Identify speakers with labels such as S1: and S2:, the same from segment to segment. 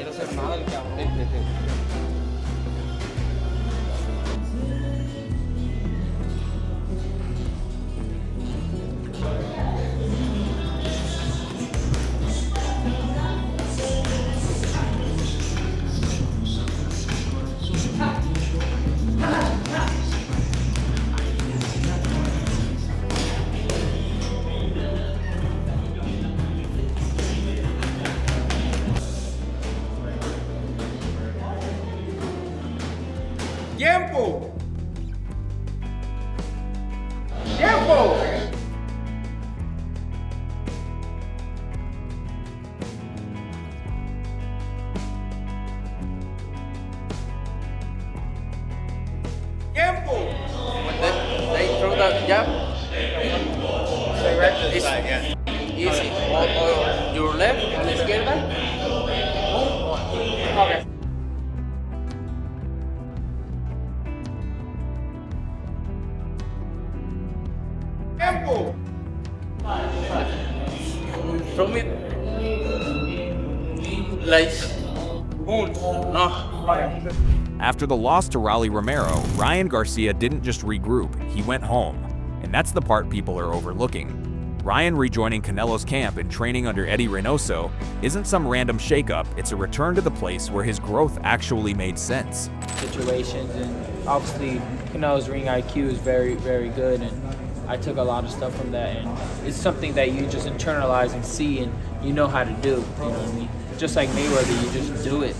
S1: quiero ser nada el que habló.
S2: ¡Tiempo! ¡Tiempo! ¡Tiempo!
S1: When they throw that jab, it's easy. Or your left, on la izquierda. Okay.
S2: ¡Tiempo!
S1: Throw me like boom. No.
S3: After the loss to Rolly Romero, Ryan Garcia didn't just regroup, he went home. And that's the part people are overlooking. Ryan rejoining Canelo's camp and training under Eddy Reynoso isn't some random shakeup, it's a return to the place where his growth actually made sense.
S4: Situations, and obviously Canelo's ring IQ is very, very good, and I took a lot of stuff from that, and it's something that you just internalize and see, and you know how to do, you know what I mean? Just like Mayweather, you just do it.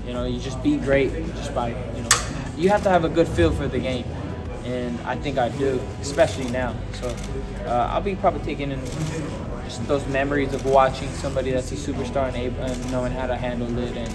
S4: You know, you just be great just by, you know, you have to have a good feel for the game. And I think I do, especially now. So I'll be probably taking in just those memories of watching somebody that's a superstar and knowing how to handle it. And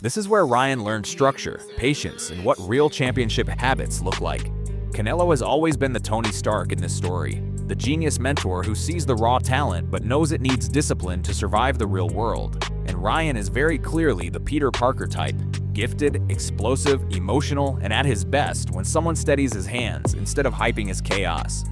S3: This is where Ryan learned structure, patience, and what real championship habits look like. Canelo has always been the Tony Stark in this story, the genius mentor who sees the raw talent but knows it needs discipline to survive the real world. And Ryan is very clearly the Peter Parker type, gifted, explosive, emotional, and at his best when someone steadies his hands instead of hyping his chaos.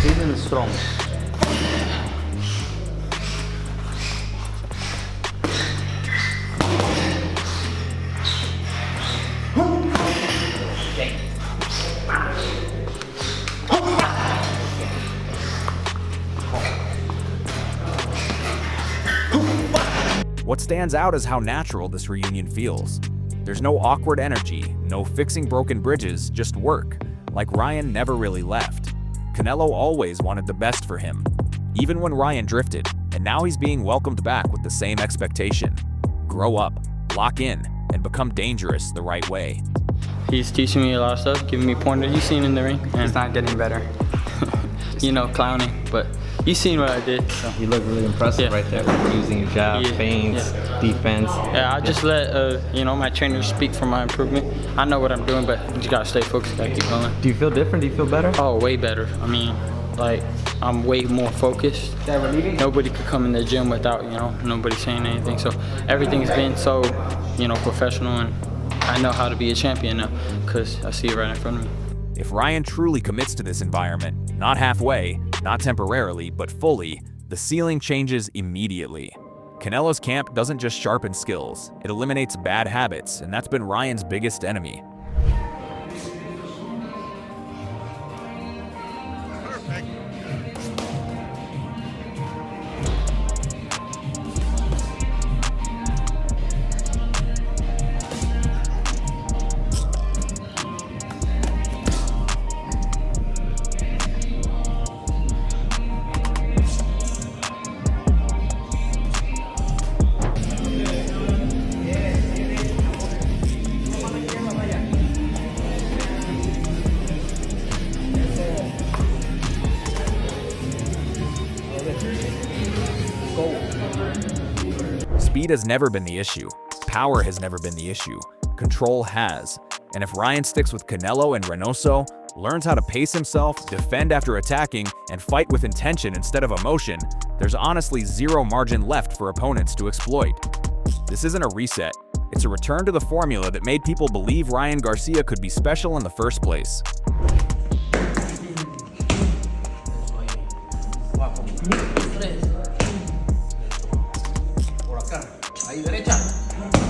S1: Even strong.
S3: What stands out is how natural this reunion feels. There's no awkward energy, no fixing broken bridges, just work, like Ryan never really left. Canelo always wanted the best for him, even when Ryan drifted, and now he's being welcomed back with the same expectation. Grow up, lock in, and become dangerous the right way.
S5: He's teaching me a lot of stuff, giving me pointers. You've seen in the ring. And
S1: It's not getting better.
S5: you know, clowning, but you've seen what I did. So.
S6: You look really impressive right there, using your jab, feints, defense.
S5: Yeah, I just let you know, my trainers speak for my improvement. I know what I'm doing, but you gotta stay focused, gotta keep going.
S6: Do you feel different? Do you feel better?
S5: Oh, way better. I mean, like, I'm way more focused. Nobody could come in the gym without, you know, nobody saying anything. So everything's been so, you know, professional, and I know how to be a champion now because I see it right in front of me.
S3: If Ryan truly commits to this environment, not halfway, not temporarily, but fully, the ceiling changes immediately. Canelo's camp doesn't just sharpen skills, it eliminates bad habits, and that's been Ryan's biggest enemy. Speed has never been the issue. Power has never been the issue. Control has. And if Ryan sticks with Canelo and Reynoso, learns how to pace himself, defend after attacking, and fight with intention instead of emotion, there's honestly zero margin left for opponents to exploit. This isn't a reset. It's a return to the formula that made people believe Ryan Garcia could be special in the first place.
S2: Por acá. Ahí, derecha.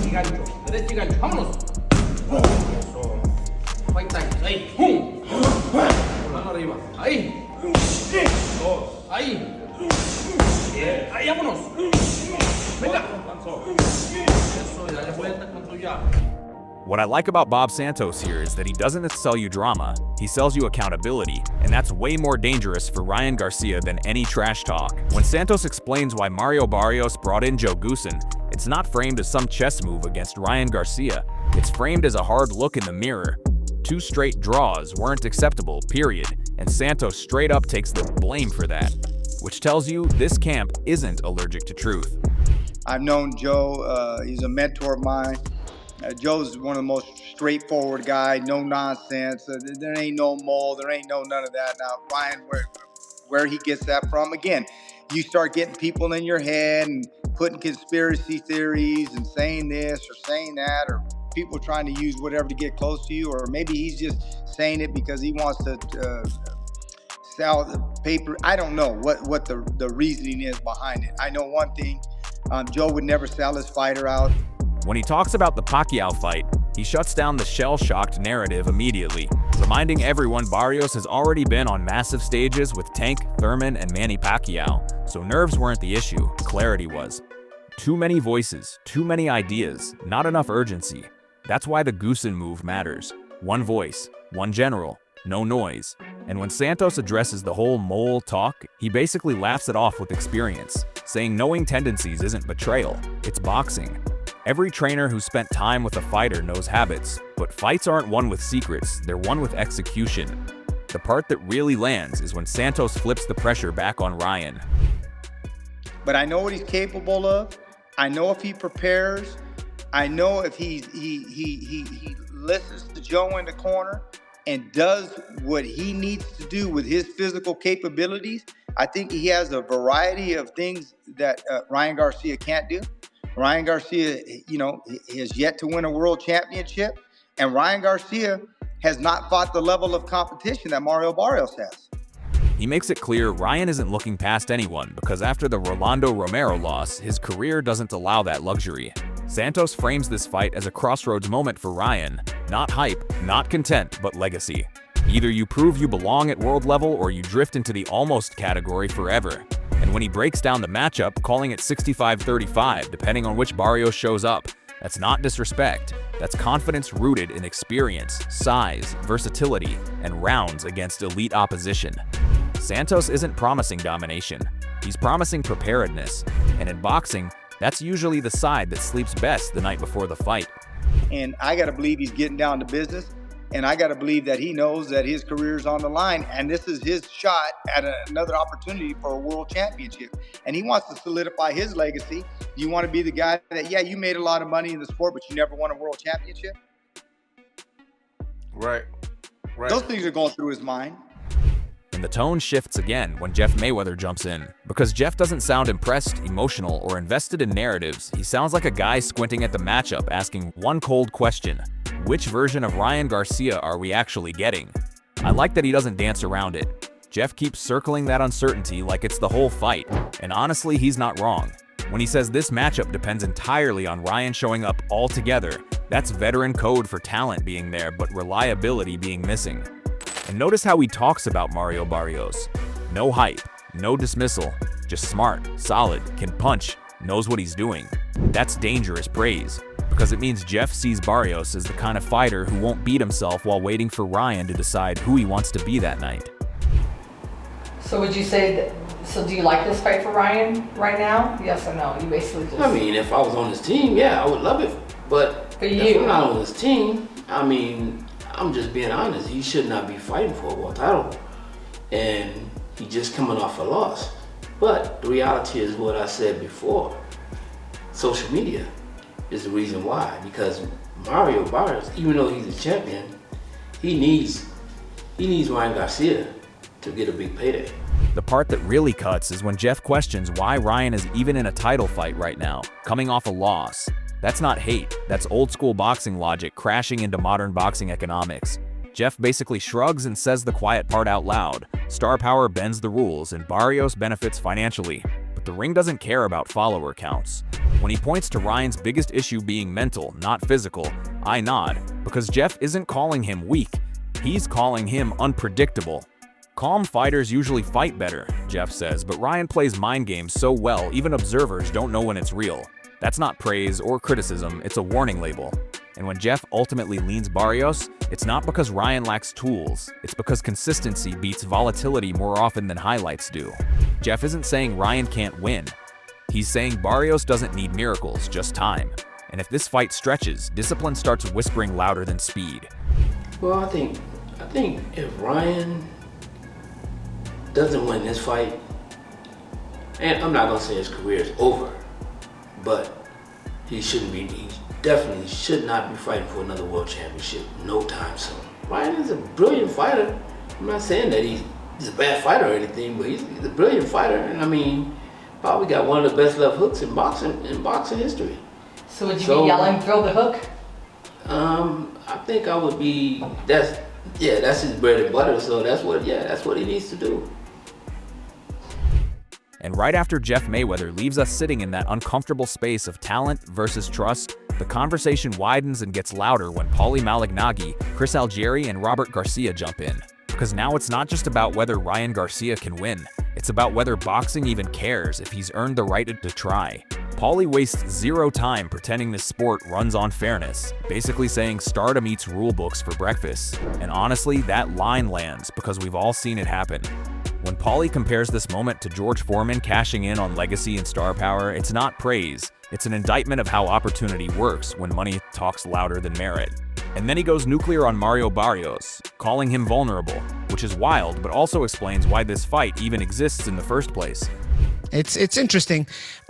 S2: Y gancho. Derecha y gancho. Vámonos. Eso. Fight time. Ahí. ¡Pum! Mano arriba. Ahí. Dos. Ahí. Bien. Ahí, vámonos. Venga. Eso, y dale vuelta con tu llave.
S3: What I like about Bob Santos here is that he doesn't sell you drama, he sells you accountability, and that's way more dangerous for Ryan Garcia than any trash talk. When Santos explains why Mario Barrios brought in Joe Goossen, it's not framed as some chess move against Ryan Garcia, it's framed as a hard look in the mirror. 2 straight draws weren't acceptable, period, and Santos straight up takes the blame for that, which tells you this camp isn't allergic to truth.
S7: I've known Joe, he's a mentor of mine. Joe's one of the most straightforward guy, no nonsense. There ain't no mole, there ain't no none of that. Now, Ryan, where he gets that from, again, you start getting people in your head and putting conspiracy theories and saying this or saying that, or people trying to use whatever to get close to you, or maybe he's just saying it because he wants to sell the paper. I don't know what the reasoning is behind it. I know one thing, Joe would never sell his fighter out.
S3: When he talks about the Pacquiao fight, he shuts down the shell-shocked narrative immediately, reminding everyone Barrios has already been on massive stages with Tank, Thurman, and Manny Pacquiao, so nerves weren't the issue, clarity was. Too many voices, too many ideas, not enough urgency. That's why the Goossen move matters. One voice, one general, no noise. And when Santos addresses the whole mole talk, he basically laughs it off with experience, saying knowing tendencies isn't betrayal, it's boxing. Every trainer who spent time with a fighter knows habits, but fights aren't won with secrets, they're won with execution. The part that really lands is when Santos flips the pressure back on Ryan.
S7: But I know what he's capable of. I know if he prepares. I know if he listens to Joe in the corner and does what he needs to do with his physical capabilities. I think he has a variety of things that Ryan Garcia can't do. Ryan Garcia, has yet to win a world championship, and Ryan Garcia has not fought the level of competition that Mario Barrios has.
S3: He makes it clear Ryan isn't looking past anyone because after the Rolly Romero loss, his career doesn't allow that luxury. Santos frames this fight as a crossroads moment for Ryan. Not hype, not content, but legacy. Either you prove you belong at world level or you drift into the almost category forever. And when he breaks down the matchup, calling it 65-35, depending on which Barrios shows up, that's not disrespect. That's confidence rooted in experience, size, versatility, and rounds against elite opposition. Santos isn't promising domination. He's promising preparedness. And in boxing, that's usually the side that sleeps best the night before the fight.
S7: And I got to believe he's getting down to business. And I got to believe that he knows that his career is on the line, and this is his shot at another opportunity for a world championship. And he wants to solidify his legacy. You want to be the guy that, yeah, you made a lot of money in the sport, but you never won a world championship?
S2: Right.
S7: Those things are going through his mind.
S3: And the tone shifts again when Jeff Mayweather jumps in. Because Jeff doesn't sound impressed, emotional, or invested in narratives, he sounds like a guy squinting at the matchup asking one cold question. Which version of Ryan Garcia are we actually getting? I like that he doesn't dance around it. Jeff keeps circling that uncertainty like it's the whole fight, and honestly, he's not wrong. When he says this matchup depends entirely on Ryan showing up all together, that's veteran code for talent being there but reliability being missing. And notice how he talks about Mario Barrios. No hype, no dismissal, just smart, solid, can punch, knows what he's doing. That's dangerous praise, because it means Jeff sees Barrios as the kind of fighter who won't beat himself while waiting for Ryan to decide who he wants to be that night.
S8: So would you say that, so do you like this fight for Ryan right now? Yes or no? You basically just...
S1: I mean, if I was on his team, yeah, I would love it. But
S8: for you,
S1: if I'm not on his team, I mean, I'm just being honest. He should not be fighting for a world title. And he's just coming off a loss. But the reality is what I said before. social media is the reason why. Because Mario Barrios, even though he's a champion, he needs Ryan Garcia to get a big payday.
S3: The part that really cuts is when Jeff questions why Ryan is even in a title fight right now, coming off a loss. That's not hate, that's old school boxing logic crashing into modern boxing economics. Jeff basically shrugs and says the quiet part out loud. Star power bends the rules and Barrios benefits financially. But the ring doesn't care about follower counts. When he points to Ryan's biggest issue being mental, not physical, I nod, because Jeff isn't calling him weak. He's calling him unpredictable. Calm fighters usually fight better, Jeff says, but Ryan plays mind games so well even observers don't know when it's real. That's not praise or criticism, it's a warning label. And when Jeff ultimately leans Barrios, it's not because Ryan lacks tools, it's because consistency beats volatility more often than highlights do. Jeff isn't saying Ryan can't win. He's saying Barrios doesn't need miracles, just time. And if this fight stretches, discipline starts whispering louder than speed.
S1: Well, I think if Ryan doesn't win this fight, and I'm not gonna say his career is over, but he definitely should not be fighting for another world championship no time soon. Ryan is a brilliant fighter. I'm not saying that he's a bad fighter or anything, but he's a brilliant fighter, and I mean, probably got one of the best left hooks in boxing history.
S8: So would you be yelling, throw the hook?
S1: I think I would be. That's his bread and butter. So that's what he needs to do.
S3: And right after Jeff Mayweather leaves us sitting in that uncomfortable space of talent versus trust, the conversation widens and gets louder when Paulie Malignaggi, Chris Algieri, and Robert Garcia jump in. Because now it's not just about whether Ryan Garcia can win, it's about whether boxing even cares if he's earned the right to try. Paulie wastes zero time pretending this sport runs on fairness, basically saying stardom eats rule books for breakfast. And honestly, that line lands because we've all seen it happen. When Paulie compares this moment to George Foreman cashing in on legacy and star power, it's not praise. It's an indictment of how opportunity works when money talks louder than merit. And then he goes nuclear on Mario Barrios, calling him vulnerable, which is wild, but also explains why this fight even exists in the first place.
S9: It's interesting.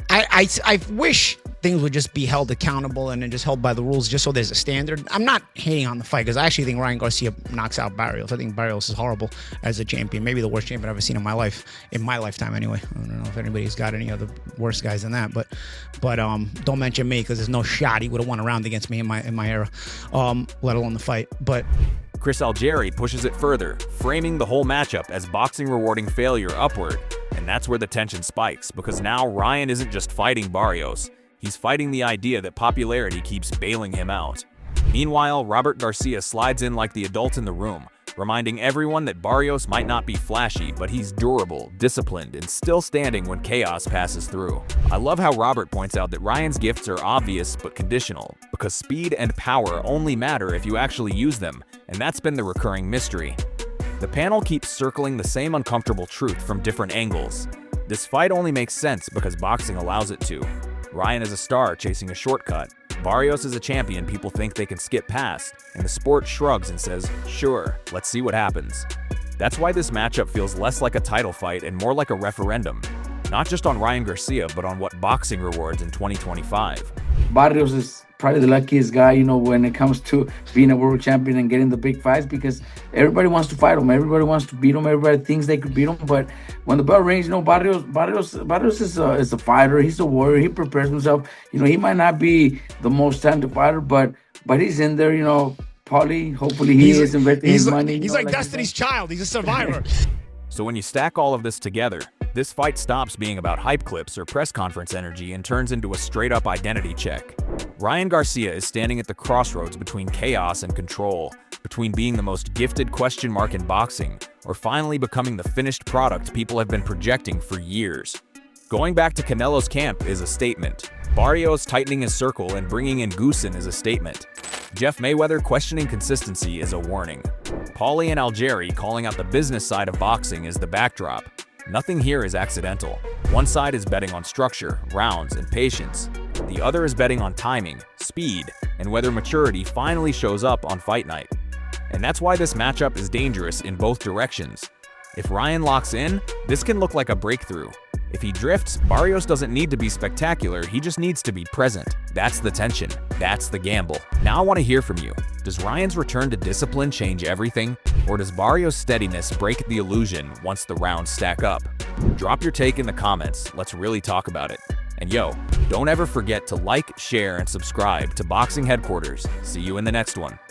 S9: I wish things would just be held accountable and then just held by the rules, just so there's a standard. I'm not hating on the fight because I actually think Ryan Garcia knocks out Barrios. I think Barrios is horrible as a champion, maybe the worst champion I've ever seen in my lifetime anyway. I don't know if anybody's got any other worse guys than that, but don't mention me because there's no shot he would have won a round against me in my era, let alone the fight. But
S3: Chris Algieri pushes it further, framing the whole matchup as boxing rewarding failure upward. And that's where the tension spikes, because now Ryan isn't just fighting Barrios, he's fighting the idea that popularity keeps bailing him out. Meanwhile, Robert Garcia slides in like the adult in the room, reminding everyone that Barrios might not be flashy, but he's durable, disciplined, and still standing when chaos passes through. I love how Robert points out that Ryan's gifts are obvious but conditional, because speed and power only matter if you actually use them, and that's been the recurring mystery. The panel keeps circling the same uncomfortable truth from different angles. This fight only makes sense because boxing allows it to. Ryan is a star chasing a shortcut. Barrios is a champion people think they can skip past, and the sport shrugs and says, sure, let's see what happens. That's why this matchup feels less like a title fight and more like a referendum. Not just on Ryan Garcia, but on what boxing rewards in 2025.
S10: Barrios is probably the luckiest guy, when it comes to being a world champion and getting the big fights, because everybody wants to fight him, everybody wants to beat him, everybody thinks they could beat him. But when the bell rings, Barrios is a fighter, he's a warrior, he prepares himself. He might not be the most talented fighter, but he's in there. Paulie, hopefully he is investing his money.
S9: He's like Destiny's Child. He's a survivor.
S3: So when you stack all of this together, this fight stops being about hype clips or press conference energy and turns into a straight-up identity check. Ryan Garcia is standing at the crossroads between chaos and control, between being the most gifted question mark in boxing, or finally becoming the finished product people have been projecting for years. Going back to Canelo's camp is a statement. Barrios tightening his circle and bringing in Goossen is a statement. Jeff Mayweather questioning consistency is a warning. Paulie and Algieri calling out the business side of boxing is the backdrop. Nothing here is accidental. One side is betting on structure, rounds, and patience. The other is betting on timing, speed, and whether maturity finally shows up on fight night. And that's why this matchup is dangerous in both directions. If Ryan locks in, this can look like a breakthrough. If he drifts, Barrios doesn't need to be spectacular, he just needs to be present. That's the tension. That's the gamble. Now I want to hear from you. Does Ryan's return to discipline change everything? Or does Barrios' steadiness break the illusion once the rounds stack up? Drop your take in the comments. Let's really talk about it. And yo, don't ever forget to like, share, and subscribe to Boxing Headquarters. See you in the next one.